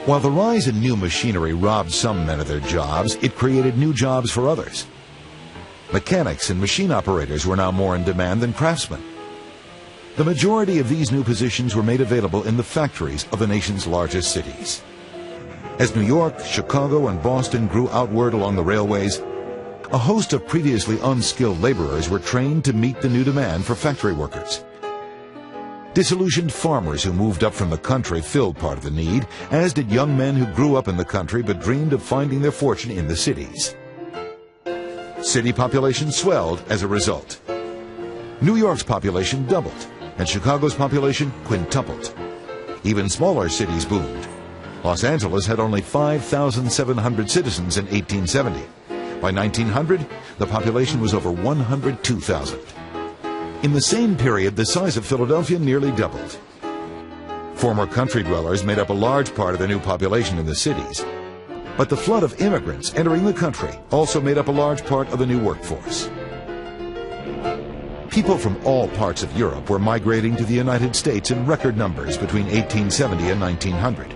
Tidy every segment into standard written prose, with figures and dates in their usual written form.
While the rise in new machinery robbed some men of their jobs, it created new jobs for others. Mechanics and machine operators were now more in demand than craftsmen. The majority of these new positions were made available in the factories of the nation's largest cities. As New York, Chicago, and Boston grew outward along the railways, a host of previously unskilled laborers were trained to meet the new demand for factory workers. Disillusioned farmers who moved up from the country filled part of the need, as did young men who grew up in the country but dreamed of finding their fortune in the cities. City population swelled as a result. New York's population doubled, and Chicago's population quintupled. Even smaller cities boomed. Los Angeles had only 5,700 citizens in 1870. By 1900, the population was over 102,000. In the same period, the size of Philadelphia nearly doubled. Former country dwellers made up a large part of the new population in the cities. But the flood of immigrants entering the country also made up a large part of the new workforce. People from all parts of Europe were migrating to the United States in record numbers between 1870 and 1900.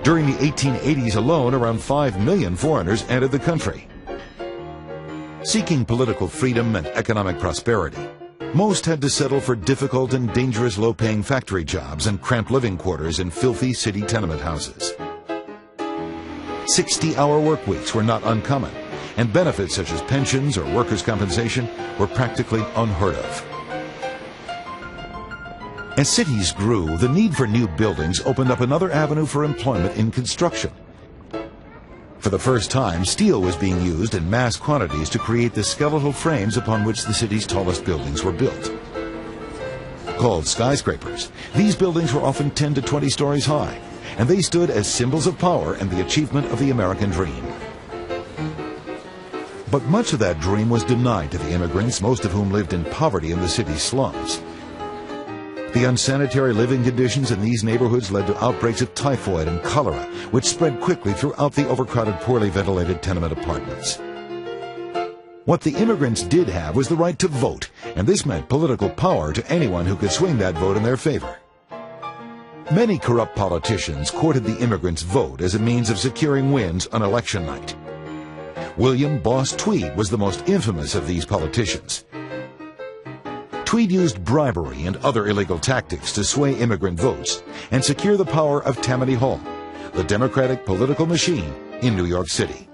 During the 1880s alone, around 5 million foreigners entered the country. Seeking political freedom and economic prosperity, most had to settle for difficult and dangerous low-paying factory jobs and cramped living quarters in filthy city tenement houses. 60-hour work weeks were not uncommon, and benefits such as pensions or workers' compensation were practically unheard of. As cities grew, the need for new buildings opened up another avenue for employment in construction. For the first time, steel was being used in mass quantities to create the skeletal frames upon which the city's tallest buildings were built. Called skyscrapers, these buildings were often 10 to 20 stories high, and they stood as symbols of power and the achievement of the American dream. But much of that dream was denied to the immigrants, most of whom lived in poverty in the city's slums. The unsanitary living conditions in these neighborhoods led to outbreaks of typhoid and cholera, which spread quickly throughout the overcrowded, poorly ventilated tenement apartments. What the immigrants did have was the right to vote, and this meant political power to anyone who could swing that vote in their favor. Many corrupt politicians courted the immigrants' vote as a means of securing wins on election night. William Boss Tweed was the most infamous of these politicians. Tweed used bribery and other illegal tactics to sway immigrant votes and secure the power of Tammany Hall, the Democratic political machine in New York City.